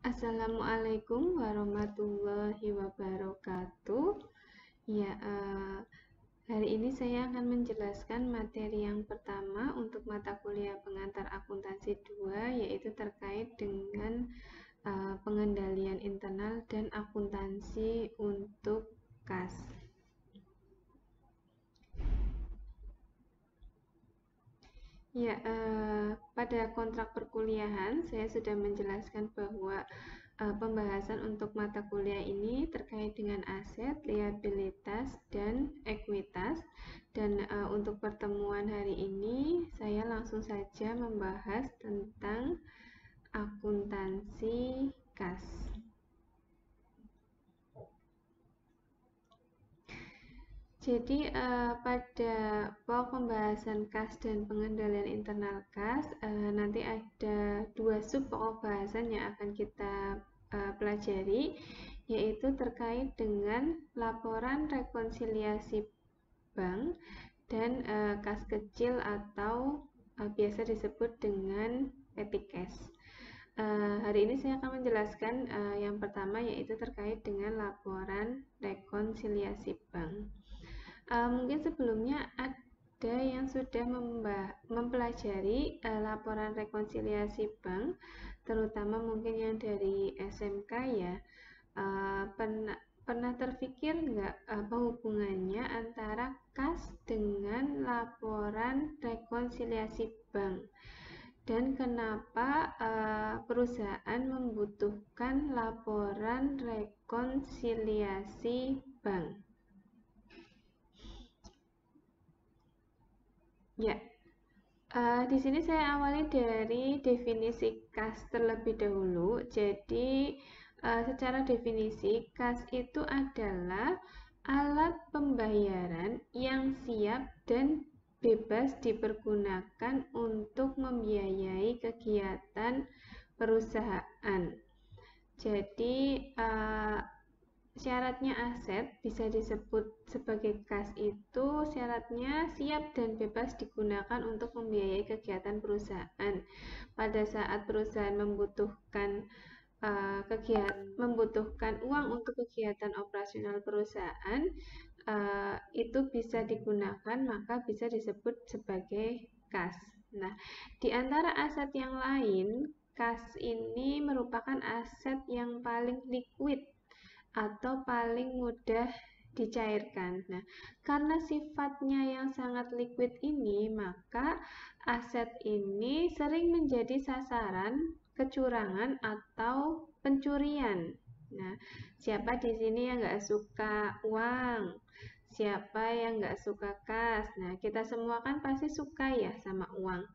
Assalamualaikum warahmatullahi wabarakatuh. Ya, hari ini saya akan menjelaskan materi yang pertama untuk mata kuliah pengantar akuntansi 2, yaitu terkait dengan pengendalian internal dan akuntansi untuk kas. Ya, pada kontrak perkuliahan saya sudah menjelaskan bahwa pembahasan untuk mata kuliah ini terkait dengan aset, liabilitas, dan ekuitas. Dan untuk pertemuan hari ini saya langsung saja membahas tentang akuntansi kas. Jadi pada pokok pembahasan kas dan pengendalian internal kas, nanti ada dua sub pokok bahasan yang akan kita pelajari, yaitu terkait dengan laporan rekonsiliasi bank dan kas kecil atau biasa disebut dengan petty cash. Hari ini saya akan menjelaskan yang pertama, yaitu terkait dengan laporan rekonsiliasi bank. Mungkin sebelumnya ada yang sudah mempelajari laporan rekonsiliasi bank, terutama mungkin yang dari SMK ya. Pernah terpikir nggak apa hubungannya antara kas dengan laporan rekonsiliasi bank? Dan kenapa perusahaan membutuhkan laporan rekonsiliasi bank? Ya, di sini saya awali dari definisi kas terlebih dahulu. Jadi, secara definisi, kas itu adalah alat pembayaran yang siap dan bebas dipergunakan untuk membiayai kegiatan perusahaan. Jadi, syaratnya aset bisa disebut sebagai kas itu syaratnya siap dan bebas digunakan untuk membiayai kegiatan perusahaan. Pada saat perusahaan membutuhkan uang untuk kegiatan operasional perusahaan, itu bisa digunakan, maka bisa disebut sebagai kas. Nah, di antara aset yang lain, kas ini merupakan aset yang paling liquid atau paling mudah dicairkan. Nah, karena sifatnya yang sangat liquid ini, maka aset ini sering menjadi sasaran kecurangan atau pencurian. Nah, siapa di sini yang nggak suka uang? Siapa yang nggak suka kas? Nah, kita semua kan pasti suka ya sama uang.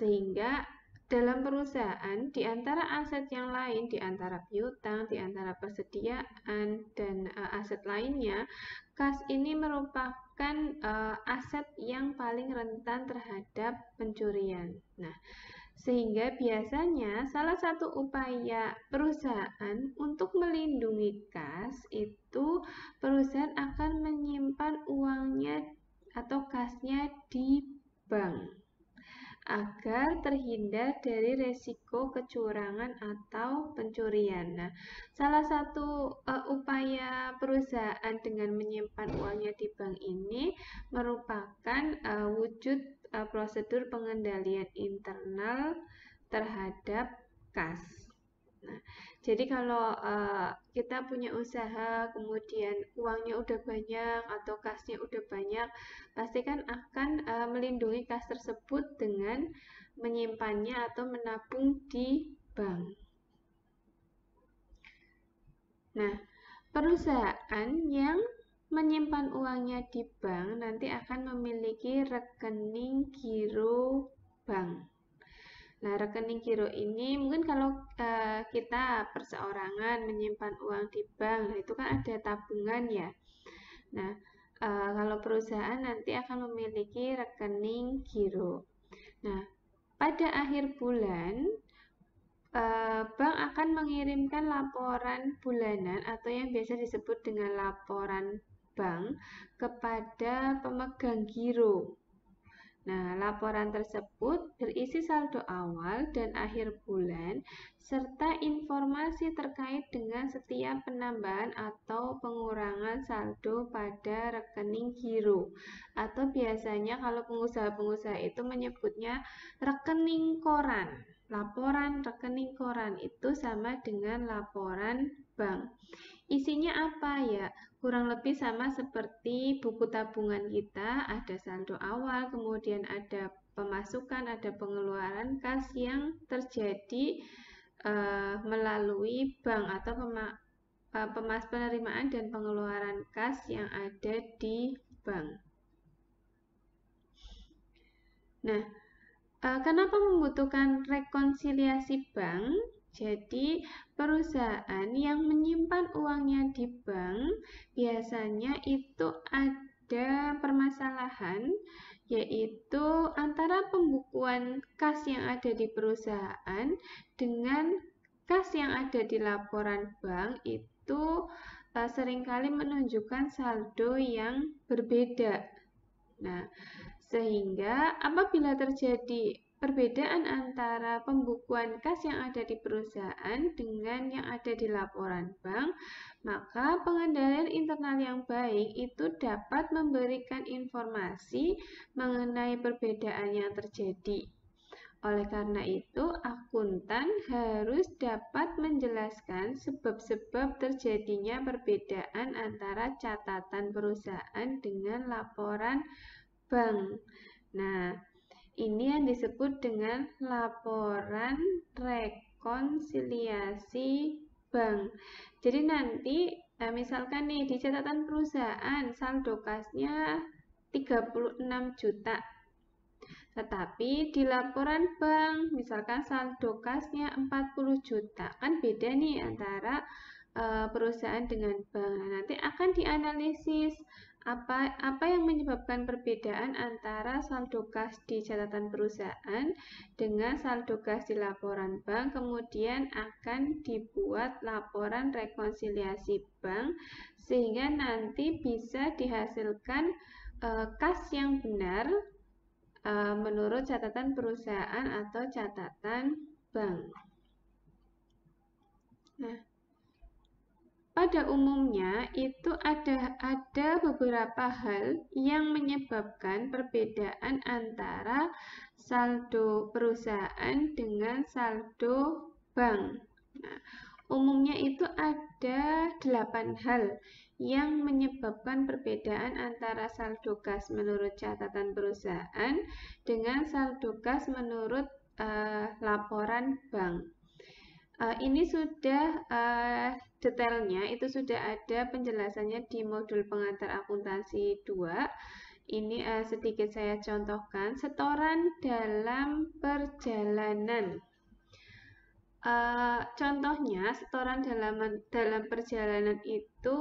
Sehingga dalam perusahaan, di antara aset yang lain, di antara piutang, di antara persediaan, dan aset lainnya, kas ini merupakan aset yang paling rentan terhadap pencurian. Nah, sehingga biasanya salah satu upaya perusahaan untuk melindungi kas itu perusahaan akan menyimpan uangnya atau kasnya di bank agar terhindar dari resiko kecurangan atau pencurian. Nah, salah satu upaya perusahaan dengan menyimpan uangnya di bank ini merupakan wujud prosedur pengendalian internal terhadap kas. Nah, jadi kalau kita punya usaha, kemudian uangnya udah banyak atau kasnya udah banyak, pasti kan akan melindungi kas tersebut dengan menyimpannya atau menabung di bank. Nah, perusahaan yang menyimpan uangnya di bank nanti akan memiliki rekening giro bank. Nah, rekening giro ini mungkin kalau kita perseorangan menyimpan uang di bank, nah itu kan ada tabungan ya. Nah, kalau perusahaan nanti akan memiliki rekening giro. Nah, pada akhir bulan, bank akan mengirimkan laporan bulanan atau yang biasa disebut dengan laporan bank kepada pemegang giro. Nah, laporan tersebut berisi saldo awal dan akhir bulan, serta informasi terkait dengan setiap penambahan atau pengurangan saldo pada rekening giro. Atau biasanya kalau pengusaha-pengusaha itu menyebutnya rekening koran. Laporan rekening koran itu sama dengan laporan bank. Isinya apa ya? Kurang lebih sama seperti buku tabungan kita, ada saldo awal, kemudian ada pemasukan, ada pengeluaran kas yang terjadi melalui bank atau penerimaan dan pengeluaran kas yang ada di bank. Nah, kenapa membutuhkan rekonsiliasi bank? Jadi, perusahaan yang menyimpan uangnya di bank biasanya itu ada permasalahan, yaitu antara pembukuan kas yang ada di perusahaan dengan kas yang ada di laporan bank itu seringkali menunjukkan saldo yang berbeda. Nah, sehingga apabila terjadi perbedaan antara pembukuan kas yang ada di perusahaan dengan yang ada di laporan bank, maka pengendalian internal yang baik itu dapat memberikan informasi mengenai perbedaan yang terjadi. Oleh karena itu, akuntan harus dapat menjelaskan sebab-sebab terjadinya perbedaan antara catatan perusahaan dengan laporan bank. Nah, ini yang disebut dengan laporan rekonsiliasi bank. Jadi nanti misalkan nih di catatan perusahaan saldo kasnya 36 juta. Tetapi di laporan bank misalkan saldo kasnya 40 juta. Kan beda nih antara perusahaan dengan bank. Nanti akan dianalisis apa yang menyebabkan perbedaan antara saldo kas di catatan perusahaan dengan saldo kas di laporan bank, kemudian akan dibuat laporan rekonsiliasi bank sehingga nanti bisa dihasilkan kas yang benar menurut catatan perusahaan atau catatan bank. Nah, pada umumnya itu ada beberapa hal yang menyebabkan perbedaan antara saldo perusahaan dengan saldo bank. Nah, umumnya itu ada 8 hal yang menyebabkan perbedaan antara saldo kas menurut catatan perusahaan dengan saldo kas menurut laporan bank. Ini sudah detailnya, itu sudah ada penjelasannya di modul pengantar akuntansi 2. Ini sedikit saya contohkan, setoran dalam perjalanan. Contohnya, setoran dalam perjalanan itu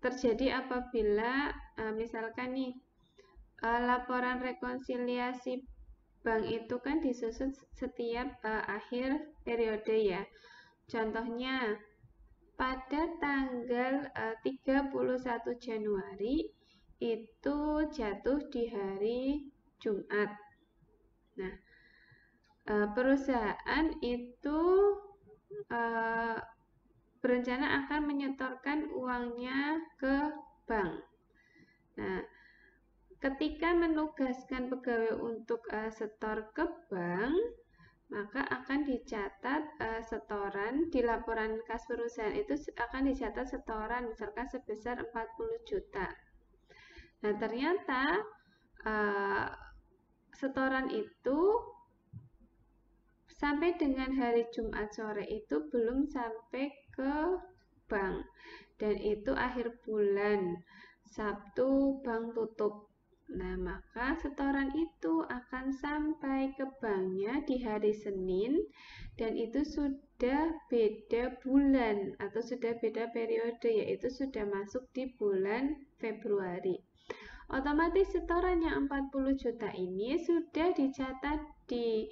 terjadi apabila misalkan nih, laporan rekonsiliasi bank itu kan disusun setiap akhir periode ya. Contohnya pada tanggal 31 Januari itu jatuh di hari Jumat. Nah, perusahaan itu berencana akan menyetorkan uangnya ke bank. Nah, ketika menugaskan pegawai untuk setor ke bank, maka akan dicatat setoran di laporan kas perusahaan itu akan dicatat setoran misalkan sebesar 40 juta. Nah, ternyata setoran itu sampai dengan hari Jumat sore itu belum sampai ke bank. Dan itu akhir bulan, Sabtu bank tutup. Nah, maka setoran itu akan sampai ke banknya di hari Senin dan itu sudah beda bulan atau sudah beda periode, yaitu sudah masuk di bulan Februari. Otomatis setoran yang 40 juta ini sudah dicatat di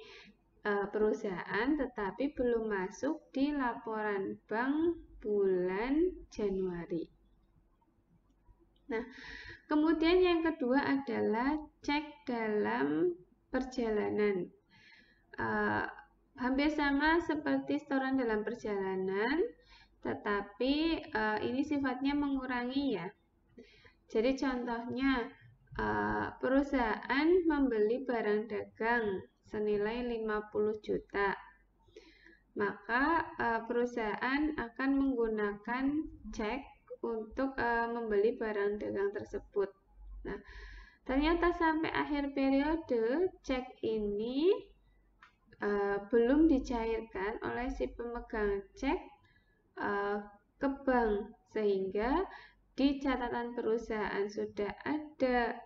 perusahaan tetapi belum masuk di laporan bank bulan Januari. Nah, kemudian yang kedua adalah cek dalam perjalanan. Hampir sama seperti setoran dalam perjalanan, tetapi ini sifatnya mengurangi ya. Jadi contohnya perusahaan membeli barang dagang senilai 50 juta. Maka perusahaan akan menggunakan cek untuk membeli barang dagang tersebut. Nah, ternyata sampai akhir periode cek ini belum dicairkan oleh si pemegang cek ke bank, sehingga di catatan perusahaan sudah ada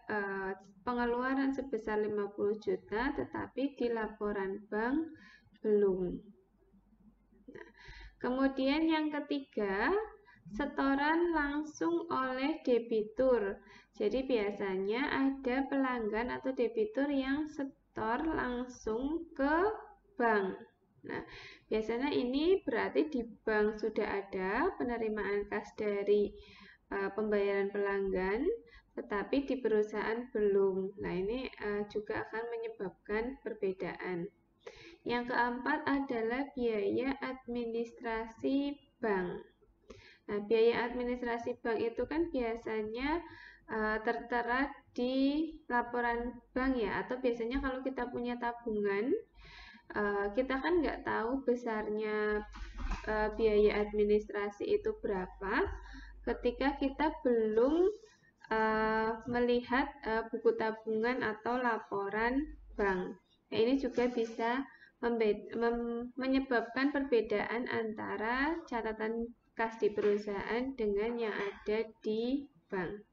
pengeluaran sebesar 50 juta, tetapi di laporan bank belum. Nah, kemudian yang ketiga, setoran langsung oleh debitur. Jadi biasanya ada pelanggan atau debitur yang setor langsung ke bank. Nah, biasanya ini berarti di bank sudah ada penerimaan kas dari pembayaran pelanggan, tetapi di perusahaan belum. Nah, ini juga akan menyebabkan perbedaan. Yang keempat adalah biaya administrasi bank. Nah, biaya administrasi bank itu kan biasanya tertera di laporan bank ya, atau biasanya kalau kita punya tabungan, kita kan nggak tahu besarnya biaya administrasi itu berapa ketika kita belum melihat buku tabungan atau laporan bank. Nah, ini juga bisa menyebabkan perbedaan antara catatan kas di perusahaan dengan yang ada di bank.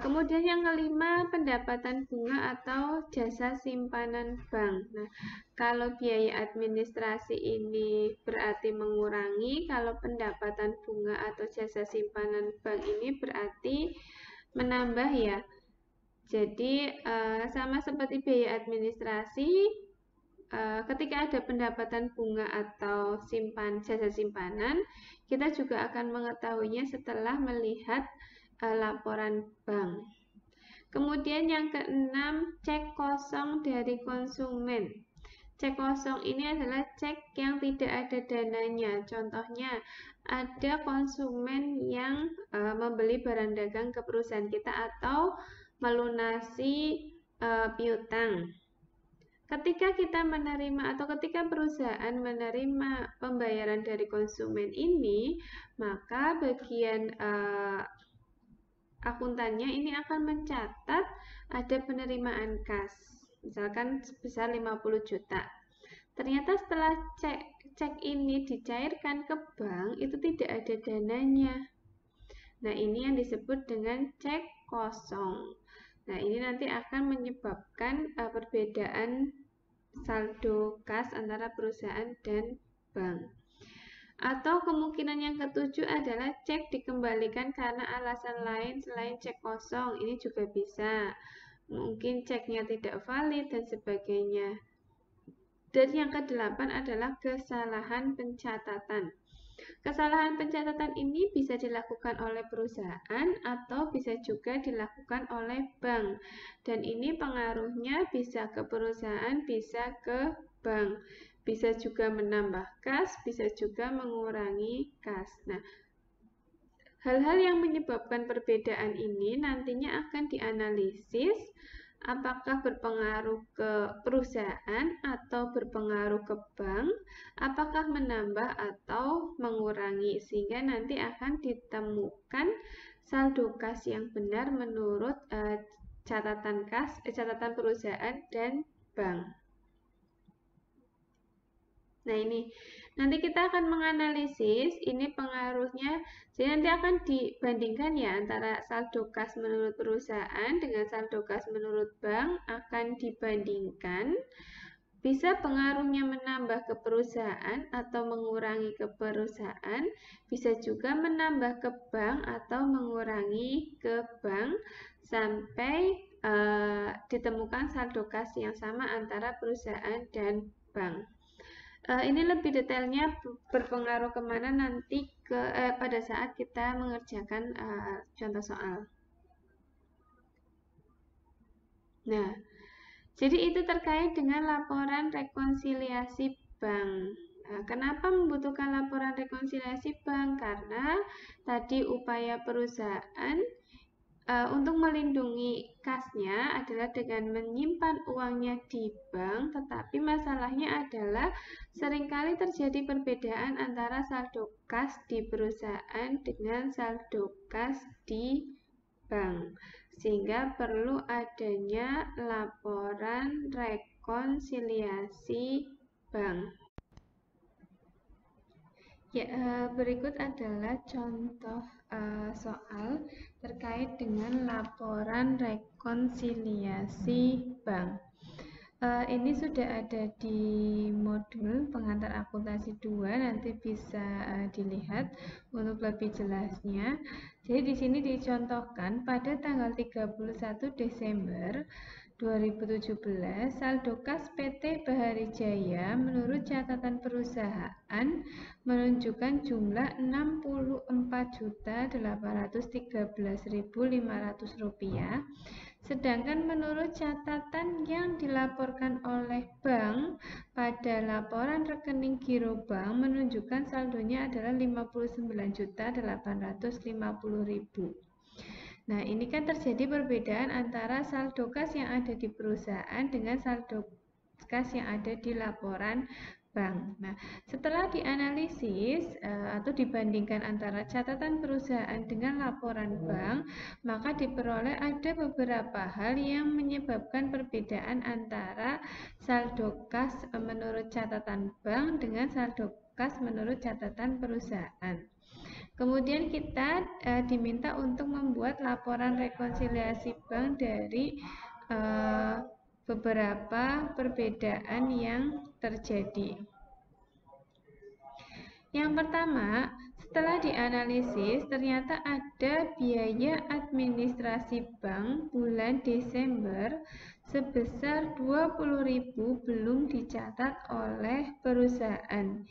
Kemudian yang kelima, pendapatan bunga atau jasa simpanan bank. Nah, kalau biaya administrasi ini berarti mengurangi, kalau pendapatan bunga atau jasa simpanan bank ini berarti menambah ya. Jadi, sama seperti biaya administrasi, ketika ada pendapatan bunga atau jasa simpanan, kita juga akan mengetahuinya setelah melihat laporan bank. Kemudian yang keenam, cek kosong dari konsumen. Cek kosong ini adalah cek yang tidak ada dananya. Contohnya, ada konsumen yang membeli barang dagang ke perusahaan kita atau melunasi piutang. Ketika kita menerima atau ketika perusahaan menerima pembayaran dari konsumen ini, maka bagian akuntannya ini akan mencatat ada penerimaan kas, misalkan sebesar 50 juta. Ternyata setelah cek ini dicairkan ke bank, itu tidak ada dananya. Nah, ini yang disebut dengan cek kosong. Nah, ini nanti akan menyebabkan perbedaan saldo kas antara perusahaan dan bank. Atau kemungkinan yang ketujuh adalah cek dikembalikan karena alasan lain selain cek kosong. Ini juga bisa. Mungkin ceknya tidak valid dan sebagainya. Dan yang kedelapan adalah kesalahan pencatatan. Kesalahan pencatatan ini bisa dilakukan oleh perusahaan atau bisa juga dilakukan oleh bank. Dan ini pengaruhnya bisa ke perusahaan, bisa ke bank. Bisa juga menambah kas, bisa juga mengurangi kas. Nah, hal-hal yang menyebabkan perbedaan ini nantinya akan dianalisis apakah berpengaruh ke perusahaan atau berpengaruh ke bank, apakah menambah atau mengurangi, sehingga nanti akan ditemukan saldo kas yang benar menurut catatan perusahaan dan bank. Nah, ini nanti kita akan menganalisis ini pengaruhnya. Jadi nanti akan dibandingkan ya antara saldo kas menurut perusahaan dengan saldo kas menurut bank, akan dibandingkan. Bisa pengaruhnya menambah ke perusahaan atau mengurangi ke perusahaan, bisa juga menambah ke bank atau mengurangi ke bank sampai ditemukan saldo kas yang sama antara perusahaan dan bank. Ini lebih detailnya berpengaruh kemana nanti pada saat kita mengerjakan contoh soal. Nah, jadi itu terkait dengan laporan rekonsiliasi bank. Nah, kenapa membutuhkan laporan rekonsiliasi bank? Karena tadi upaya perusahaan untuk melindungi kasnya adalah dengan menyimpan uangnya di bank, tetapi masalahnya adalah seringkali terjadi perbedaan antara saldo kas di perusahaan dengan saldo kas di bank, sehingga perlu adanya laporan rekonsiliasi bank. Ya, berikut adalah contoh soal terkait dengan laporan rekonsiliasi bank. Ini sudah ada di modul pengantar akuntansi 2, nanti bisa dilihat untuk lebih jelasnya. Jadi di sini dicontohkan pada tanggal 31 Desember 2017, saldo kas PT Bahari Jaya menurut catatan perusahaan menunjukkan jumlah Rp64.813.500, sedangkan menurut catatan yang dilaporkan oleh bank pada laporan rekening giro bank menunjukkan saldonya adalah Rp59.850.000. Nah, ini kan terjadi perbedaan antara saldo kas yang ada di perusahaan dengan saldo kas yang ada di laporan bank. Nah, setelah dianalisis atau dibandingkan antara catatan perusahaan dengan laporan bank, maka diperoleh ada beberapa hal yang menyebabkan perbedaan antara saldo kas menurut catatan bank dengan saldo kas menurut catatan perusahaan. Kemudian kita diminta untuk membuat laporan rekonsiliasi bank dari beberapa perbedaan yang terjadi. Yang pertama, setelah dianalisis ternyata ada biaya administrasi bank bulan Desember sebesar 20.000 belum dicatat oleh perusahaan.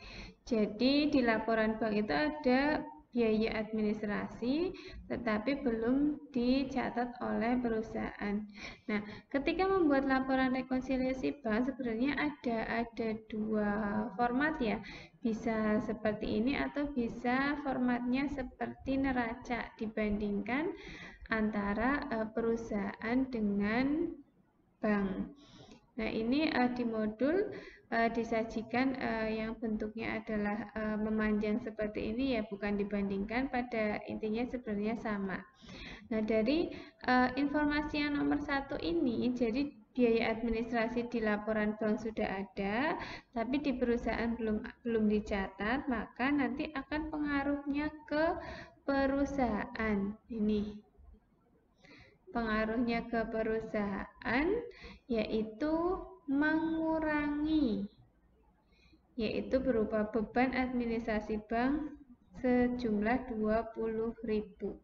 Jadi di laporan bank itu ada biaya administrasi tetapi belum dicatat oleh perusahaan. Nah, ketika membuat laporan rekonsiliasi bank sebenarnya ada dua format ya. Bisa seperti ini atau bisa formatnya seperti neraca dibandingkan antara perusahaan dengan bank. Nah, ini di modul disajikan yang bentuknya adalah memanjang seperti ini ya, bukan dibandingkan, pada intinya sebenarnya sama. Nah, dari informasi yang nomor 1 ini, jadi biaya administrasi di laporan bank sudah ada, tapi di perusahaan belum dicatat, maka nanti akan pengaruhnya ke perusahaan. Ini pengaruhnya ke perusahaan yaitu mengurangi, yaitu berupa beban administrasi bank sejumlah 20.000.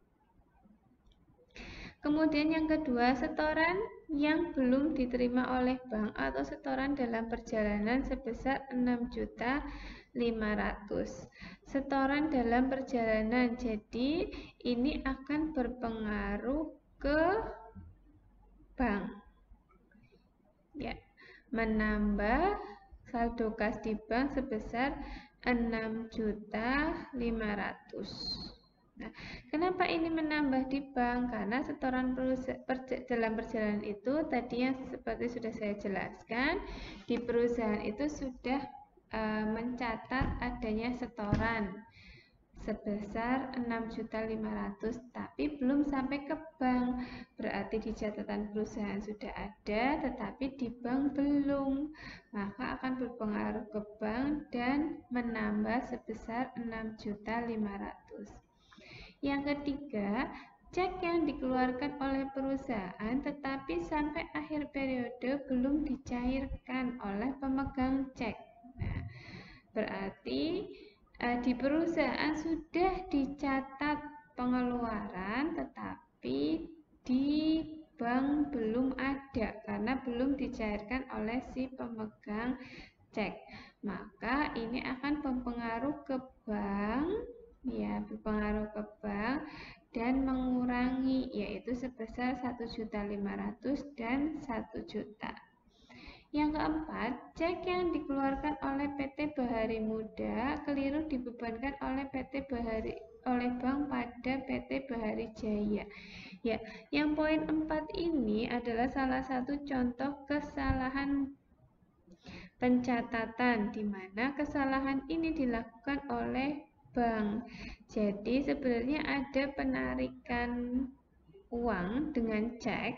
Kemudian yang kedua, setoran yang belum diterima oleh bank atau setoran dalam perjalanan sebesar 6.500.000. Setoran dalam perjalanan, jadi ini akan berpengaruh ke bank. Ya, menambah saldo kas di bank sebesar 6.500.000. Nah, kenapa ini menambah di bank? Karena setoran dalam perjalanan itu tadi yang seperti sudah saya jelaskan, di perusahaan itu sudah mencatat adanya setoran sebesar 6.500.000, tapi belum sampai ke bank. Berarti di catatan perusahaan sudah ada, tetapi di bank belum. Maka akan berpengaruh ke bank dan menambah sebesar 6.500.000. Yang ketiga, cek yang dikeluarkan oleh perusahaan tetapi sampai akhir periode belum dicairkan oleh pemegang cek. Nah, berarti di perusahaan sudah dicatat pengeluaran tetapi di bank belum ada karena belum dicairkan oleh si pemegang cek. maka ini akan berpengaruh ke bank, ya, berpengaruh ke bank dan mengurangi, yaitu sebesar 1.500.000 dan 1 juta. Yang keempat, cek yang dikeluarkan oleh PT Bahari Muda keliru dibebankan oleh bank pada PT Bahari Jaya. Ya, yang poin 4 ini adalah salah satu contoh kesalahan pencatatan, di mana kesalahan ini dilakukan oleh bank. Jadi sebenarnya ada penarikan uang dengan cek,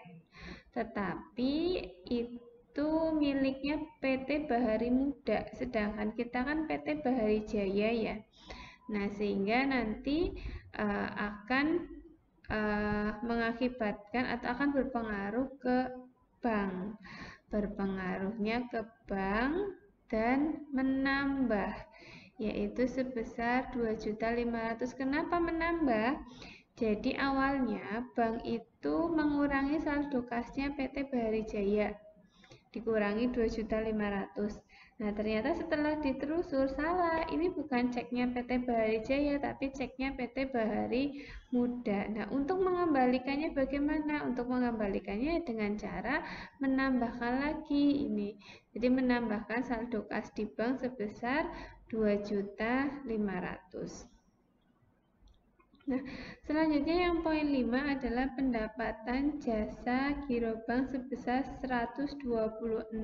tetapi itu miliknya PT Bahari Muda, sedangkan kita kan PT Bahari Jaya ya. Nah, sehingga nanti akan mengakibatkan atau akan berpengaruh ke bank. Berpengaruhnya ke bank dan menambah, yaitu sebesar 2.500.000. Kenapa menambah? Jadi awalnya bank itu mengurangi saldo kasnya PT Bahari Jaya, dikurangi 2.500.000. Nah, ternyata setelah ditelusur salah, ini bukan ceknya PT Bahari Jaya, tapi ceknya PT Bahari Muda. Nah, untuk mengembalikannya bagaimana? Untuk mengembalikannya dengan cara menambahkan lagi ini. Jadi menambahkan saldo kas di bank sebesar 2.500.000. Nah, selanjutnya yang poin 5 adalah pendapatan jasa giro bank sebesar 126.000.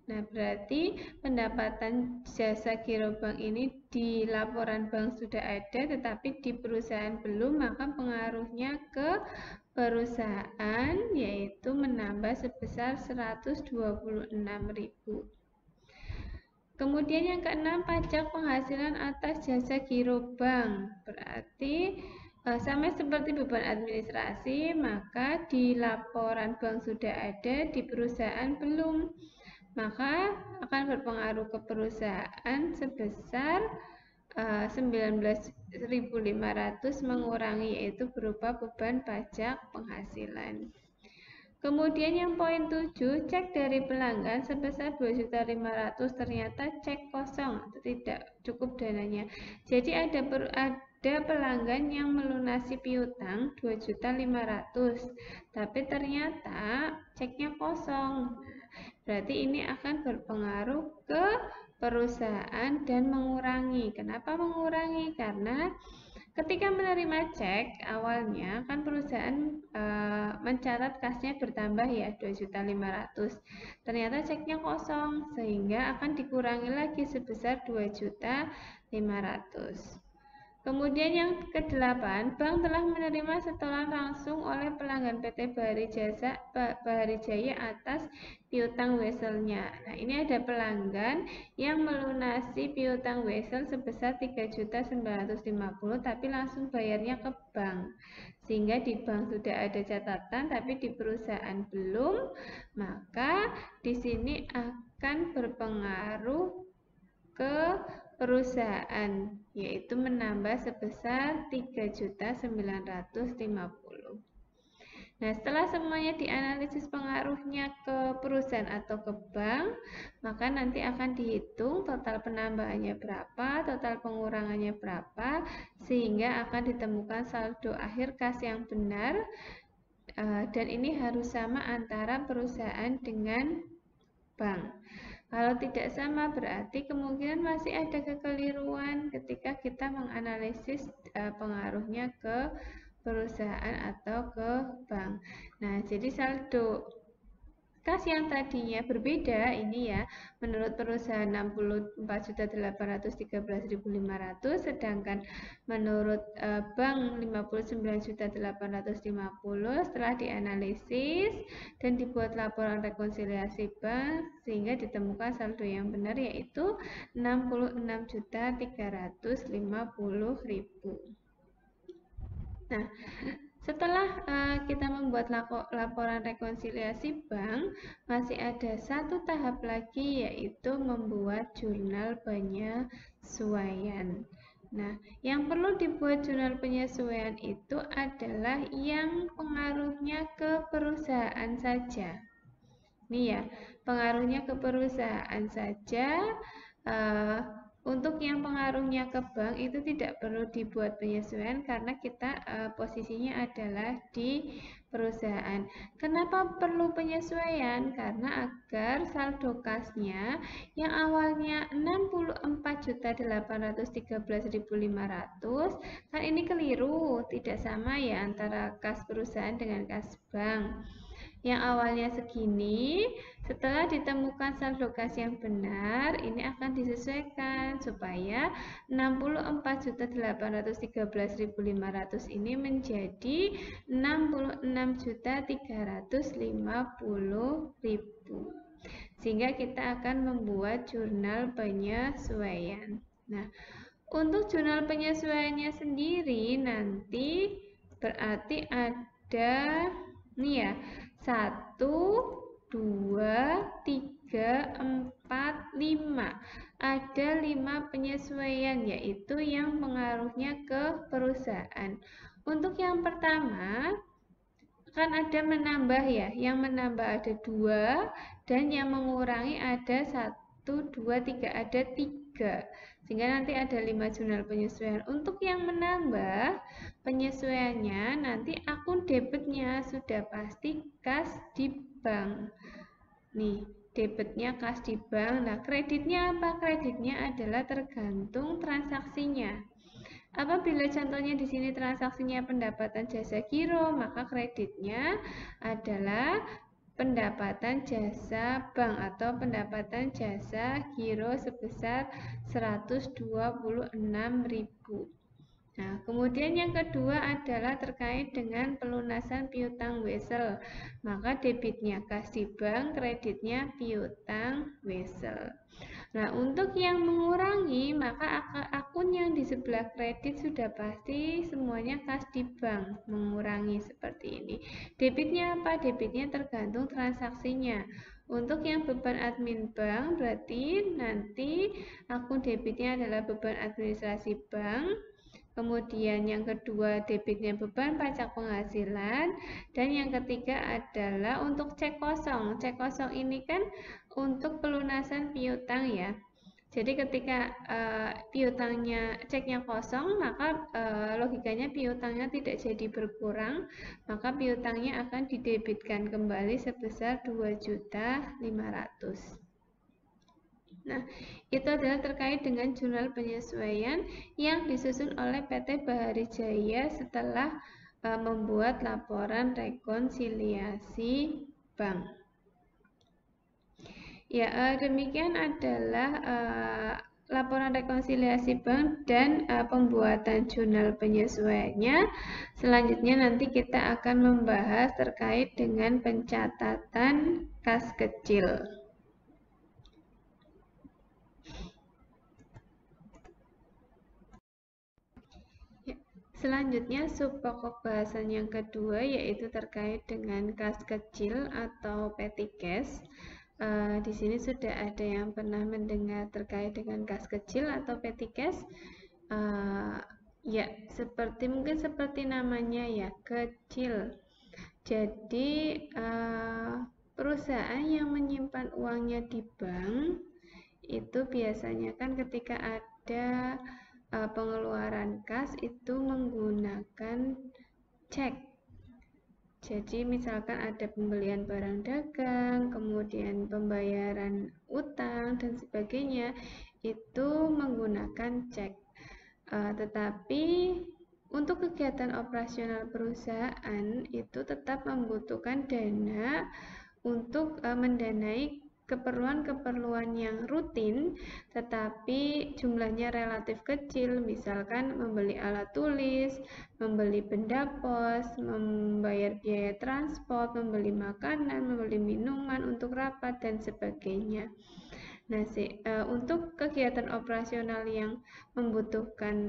Nah, berarti pendapatan jasa giro bank ini di laporan bank sudah ada, tetapi di perusahaan belum, maka pengaruhnya ke perusahaan yaitu menambah sebesar 126.000. Kemudian yang keenam, pajak penghasilan atas jasa giro bank. Berarti sama seperti beban administrasi, maka di laporan bank sudah ada, di perusahaan belum. Maka akan berpengaruh ke perusahaan sebesar 19.500 mengurangi, yaitu berupa beban pajak penghasilan. Kemudian yang poin 7, cek dari pelanggan sebesar 2.500.000 ternyata cek kosong atau tidak cukup dananya. Jadi ada pelanggan yang melunasi piutang 2.500.000, tapi ternyata ceknya kosong. Berarti ini akan berpengaruh ke perusahaan dan mengurangi. Kenapa mengurangi? Karena ketika menerima cek awalnya kan perusahaan mencatat kasnya bertambah ya 2.500.000. Ternyata ceknya kosong sehingga akan dikurangi lagi sebesar 2.500.000. Kemudian yang ke-8, bank telah menerima setoran langsung oleh pelanggan PT Bahari Jaya atas piutang weselnya. Nah, ini ada pelanggan yang melunasi piutang wesel sebesar 3.950.000 tapi langsung bayarnya ke bank. Sehingga di bank sudah ada catatan tapi di perusahaan belum, maka di sini akan berpengaruh ke perusahaan, yaitu menambah sebesar 3.950.000. Nah, setelah semuanya dianalisis pengaruhnya ke perusahaan atau ke bank, maka nanti akan dihitung total penambahannya berapa, total pengurangannya berapa, sehingga akan ditemukan saldo akhir kas yang benar, dan ini harus sama antara perusahaan dengan bank. Kalau tidak sama berarti kemungkinan masih ada kekeliruan ketika kita menganalisis pengaruhnya ke perusahaan atau ke bank. Nah, jadi saldo kas yang tadinya berbeda ini ya, menurut perusahaan 64.813.500, sedangkan menurut bank 59.850. Setelah dianalisis dan dibuat laporan rekonsiliasi bank sehingga ditemukan saldo yang benar yaitu 66.350.000. Nah, setelah kita membuat laporan rekonsiliasi bank, masih ada satu tahap lagi yaitu membuat jurnal penyesuaian. Nah, yang perlu dibuat jurnal penyesuaian itu adalah yang pengaruhnya ke perusahaan saja. Ini ya, pengaruhnya ke perusahaan saja. Untuk yang pengaruhnya ke bank itu tidak perlu dibuat penyesuaian karena kita posisinya adalah di perusahaan. Kenapa perlu penyesuaian? Karena agar saldo kasnya yang awalnya 64.813.500 kan ini keliru, tidak sama ya antara kas perusahaan dengan kas bank. Yang awalnya segini, setelah ditemukan saldo kas yang benar, ini akan disesuaikan supaya 64.813.500 ini menjadi 66.350.000. Sehingga kita akan membuat jurnal penyesuaian. Nah, untuk jurnal penyesuaiannya sendiri nanti berarti ada nih ya, 1, 2, 3, 4, 5. Ada 5 penyesuaian, yaitu yang pengaruhnya ke perusahaan. Untuk yang pertama, kan ada menambah ya, yang menambah ada 2, dan yang mengurangi ada 1, 2, 3, ada 3. Sehingga nanti ada 5 jurnal penyesuaian. Untuk yang menambah, penyesuaiannya nanti akun debitnya sudah pasti kas di bank. Nih, debitnya kas di bank. Nah, kreditnya apa? Kreditnya adalah tergantung transaksinya. Apabila contohnya di sini transaksinya pendapatan jasa giro, maka kreditnya adalah pendapatan jasa bank atau pendapatan jasa giro sebesar 126.000. Nah, kemudian yang kedua adalah terkait dengan pelunasan piutang wesel. Maka debitnya kas di bank, kreditnya piutang wesel. Nah, untuk yang mengurangi, maka akun yang di sebelah kredit sudah pasti semuanya kas di bank, mengurangi seperti ini. Debitnya apa? Debitnya tergantung transaksinya. Untuk yang beban admin bank, berarti nanti akun debitnya adalah beban administrasi bank. Kemudian yang kedua debitnya beban pajak penghasilan, dan yang ketiga adalah untuk cek kosong. Cek kosong ini kan untuk pelunasan piutang ya. Jadi ketika piutangnya ceknya kosong, maka logikanya piutangnya tidak jadi berkurang, maka piutangnya akan didebitkan kembali sebesar 2.500.000. Nah, itu adalah terkait dengan jurnal penyesuaian yang disusun oleh PT Bahari Jaya setelah membuat laporan rekonsiliasi bank. Ya, demikian adalah laporan rekonsiliasi bank dan pembuatan jurnal penyesuaiannya. Selanjutnya nanti kita akan membahas terkait dengan pencatatan kas kecil. Selanjutnya subpokok bahasan yang kedua yaitu terkait dengan kas kecil atau petty cash. Di sini sudah ada yang pernah mendengar terkait dengan kas kecil atau petty cash? Ya, mungkin seperti namanya ya, kecil. Jadi perusahaan yang menyimpan uangnya di bank itu biasanya kan ketika ada pengeluaran kas itu menggunakan cek. Jadi misalkan ada pembelian barang dagang, kemudian pembayaran utang dan sebagainya, itu menggunakan cek. Tetapi untuk kegiatan operasional perusahaan itu tetap membutuhkan dana untuk mendanai keperluan-keperluan yang rutin tetapi jumlahnya relatif kecil, misalkan membeli alat tulis, membeli benda pos, membayar biaya transport, membeli makanan, membeli minuman untuk rapat dan sebagainya. Nah, untuk kegiatan operasional yang membutuhkan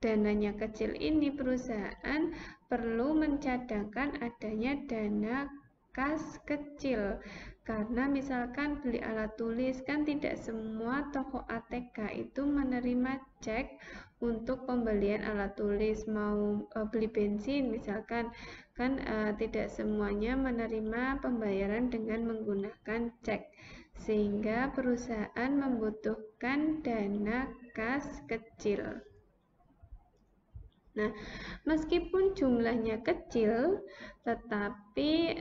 dananya kecil ini, perusahaan perlu mencadangkan adanya dana kas kecil. Karena misalkan beli alat tulis, kan tidak semua toko ATK itu menerima cek untuk pembelian alat tulis. Mau beli bensin misalkan, kan tidak semuanya menerima pembayaran dengan menggunakan cek, sehingga perusahaan membutuhkan dana kas kecil. Nah, meskipun jumlahnya kecil, tetapi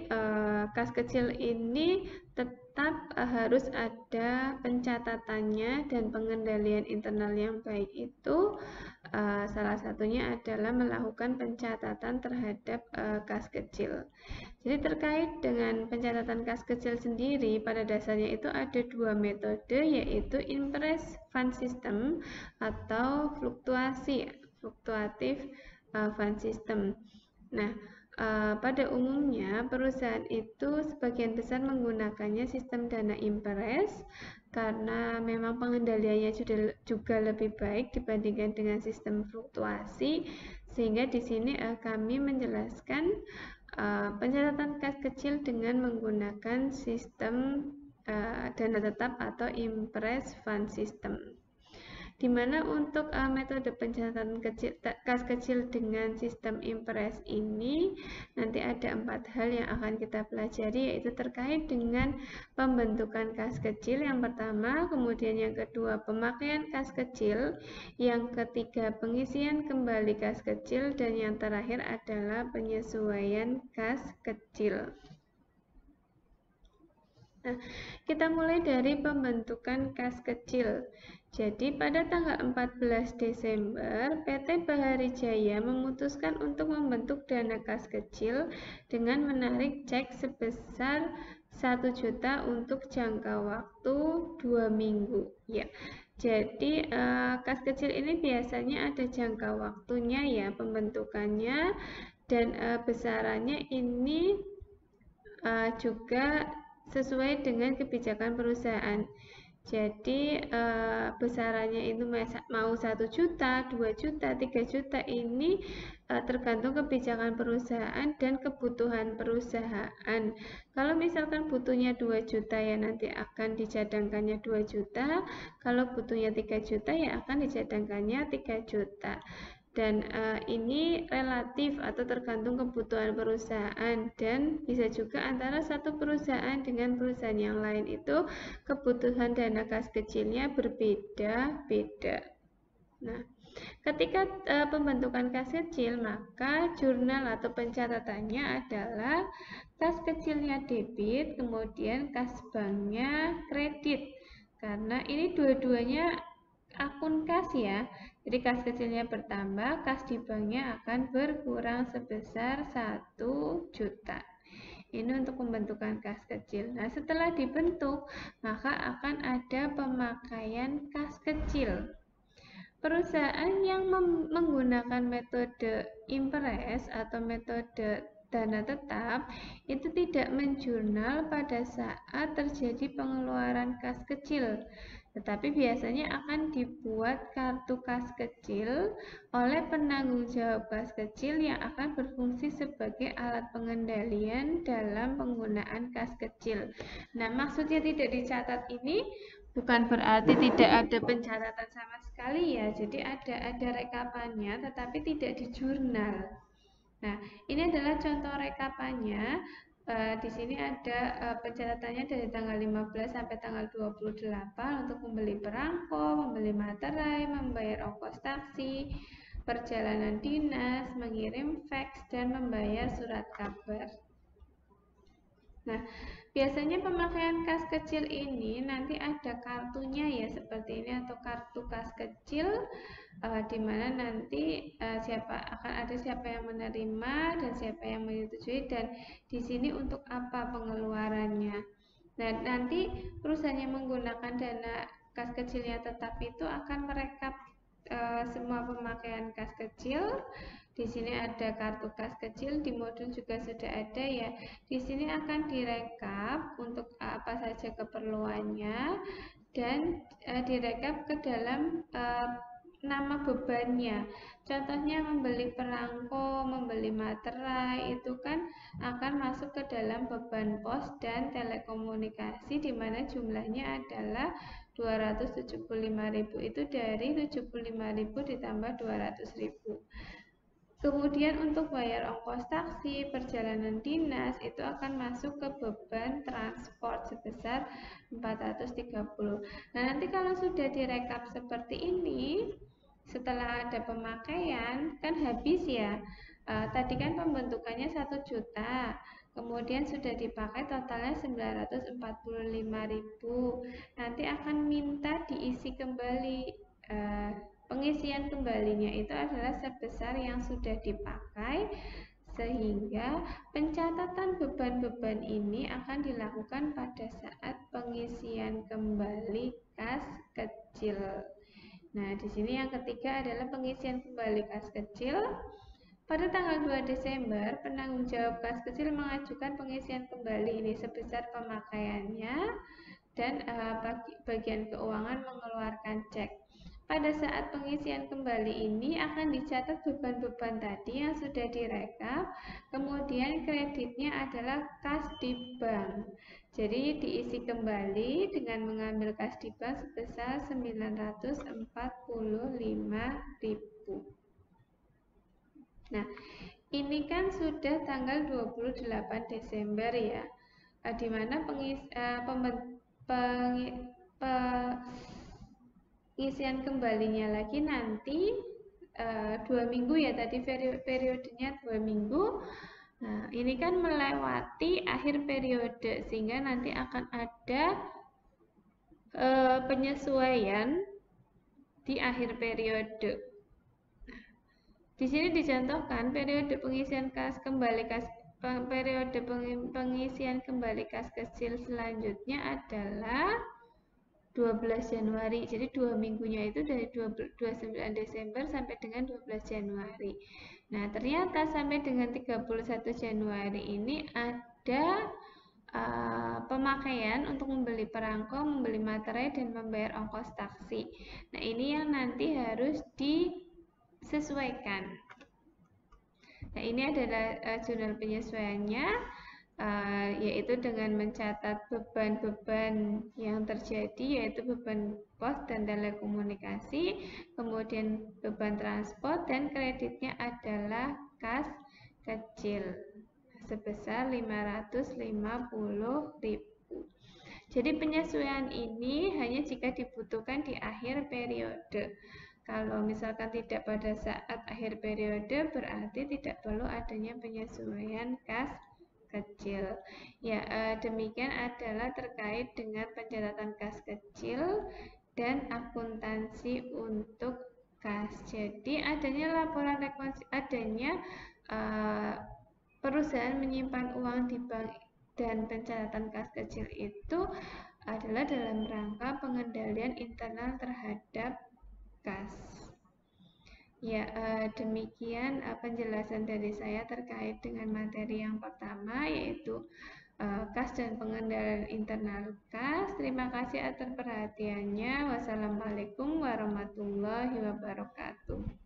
kas kecil ini tetap harus ada pencatatannya dan pengendalian internal yang baik. Itu salah satunya adalah melakukan pencatatan terhadap kas kecil. Jadi terkait dengan pencatatan kas kecil sendiri, pada dasarnya itu ada dua metode, yaitu impress fund system atau fluktuatif fund system. Nah, pada umumnya perusahaan itu sebagian besar menggunakannya sistem dana impress karena memang pengendaliannya juga lebih baik dibandingkan dengan sistem fluktuasi, sehingga di sini kami menjelaskan pencatatan kas kecil dengan menggunakan sistem dana tetap atau impress fund system. Di mana untuk metode pencatatan kas kecil dengan sistem impress ini nanti ada 4 hal yang akan kita pelajari, yaitu terkait dengan pembentukan kas kecil yang pertama, kemudian yang kedua pemakaian kas kecil, yang ketiga pengisian kembali kas kecil, dan yang terakhir adalah penyesuaian kas kecil. Nah, kita mulai dari pembentukan kas kecil. Jadi pada tanggal 14 Desember, PT Bahari Jaya memutuskan untuk membentuk dana kas kecil dengan menarik cek sebesar 1 juta untuk jangka waktu 2 minggu. Ya, jadi kas kecil ini biasanya ada jangka waktunya ya pembentukannya, dan besarannya ini juga sesuai dengan kebijakan perusahaan. Jadi besarannya itu mau 1 juta, 2 juta, 3 juta ini tergantung kebijakan perusahaan dan kebutuhan perusahaan. Kalau misalkan butuhnya 2 juta ya nanti akan dicadangkannya 2 juta, kalau butuhnya 3 juta ya akan dicadangkannya 3 juta. Dan ini relatif atau tergantung kebutuhan perusahaan, dan bisa juga antara satu perusahaan dengan perusahaan yang lain itu kebutuhan dana kas kecilnya berbeda-beda. Nah, ketika pembentukan kas kecil, maka jurnal atau pencatatannya adalah kas kecilnya debit, kemudian kas banknya kredit. Karena ini dua-duanya akun kas ya. Jadi kas kecilnya bertambah, kas di banknya akan berkurang sebesar 1 juta. Ini untuk pembentukan kas kecil. Nah, setelah dibentuk, maka akan ada pemakaian kas kecil. Perusahaan yang menggunakan metode impress atau metode dana tetap itu tidak menjurnal pada saat terjadi pengeluaran kas kecil, tetapi biasanya akan dibuat kartu kas kecil oleh penanggung jawab kas kecil yang akan berfungsi sebagai alat pengendalian dalam penggunaan kas kecil. Nah, maksudnya tidak dicatat ini bukan berarti tidak ada pencatatan sama sekali ya. Jadi ada rekapannya tetapi tidak di jurnal. Nah, ini adalah contoh rekapannya. Di sini ada pencatatannya dari tanggal 15 sampai tanggal 28 untuk membeli perangko, membeli materai, membayar ongkos taksi, perjalanan dinas, mengirim fax, dan membayar surat kabar. Nah, biasanya pemakaian kas kecil ini nanti ada kartunya ya seperti ini, atau kartu kas kecil di mana nanti akan ada siapa yang menerima dan siapa yang menyetujui, dan di sini untuk apa pengeluarannya. Nah, nanti perusahaan yang menggunakan dana kas kecilnya tetap itu akan merekap semua pemakaian kas kecil. Di sini ada kartu kas kecil, di modul juga sudah ada ya. Di sini akan direkap untuk apa saja keperluannya dan direkap ke dalam nama bebannya. Contohnya membeli perangko, membeli materai, itu kan akan masuk ke dalam beban pos dan telekomunikasi, di mana jumlahnya adalah 275.000. Itu dari 75.000 ditambah 200.000. Kemudian untuk bayar ongkos taksi, perjalanan dinas itu akan masuk ke beban transport sebesar 430. Nah, nanti kalau sudah direkap seperti ini, setelah ada pemakaian, kan habis ya. Tadi kan pembentukannya 1 juta, kemudian sudah dipakai totalnya 945.000. Nanti akan minta diisi kembali. Pengisian kembalinya itu adalah sebesar yang sudah dipakai, sehingga pencatatan beban-beban ini akan dilakukan pada saat pengisian kembali kas kecil. Nah, di sini yang ketiga adalah pengisian kembali kas kecil. Pada tanggal 2 Desember, penanggung jawab kas kecil mengajukan pengisian kembali ini sebesar pemakaiannya, dan bagian keuangan mengeluarkan cek. Pada saat pengisian kembali ini akan dicatat beban-beban tadi yang sudah direkap, kemudian kreditnya adalah kas di bank. Jadi diisi kembali dengan mengambil kas di bank sebesar 945.000. Nah, ini kan sudah tanggal 28 Desember ya, di mana pengisian kembalinya lagi nanti 2 minggu ya, tadi periodenya 2 minggu. Nah, ini kan melewati akhir periode, sehingga nanti akan ada penyesuaian di akhir periode. Di sini dicontohkan periode pengisian kas kecil selanjutnya adalah 12 Januari. Jadi 2 minggunya itu dari 29 Desember sampai dengan 12 Januari. Nah, ternyata sampai dengan 31 Januari ini ada pemakaian untuk membeli perangko, membeli materai, dan membayar ongkos taksi. Nah, ini yang nanti harus disesuaikan. Nah, ini adalah jurnal penyesuaiannya, yaitu dengan mencatat beban-beban yang terjadi, yaitu beban pos dan telekomunikasi, kemudian beban transport, dan kreditnya adalah kas kecil sebesar 550.000. Jadi penyesuaian ini hanya jika dibutuhkan di akhir periode. Kalau misalkan tidak pada saat akhir periode, berarti tidak perlu adanya penyesuaian kas kecil. Ya, demikian adalah terkait dengan pencatatan kas kecil dan akuntansi untuk kas. Jadi adanya laporan perusahaan menyimpan uang di bank dan pencatatan kas kecil itu adalah dalam rangka pengendalian internal terhadap kas. Ya, demikian penjelasan dari saya terkait dengan materi yang pertama, yaitu kas dan pengendalian internal kas. Terima kasih atas perhatiannya. Wassalamualaikum warahmatullahi wabarakatuh.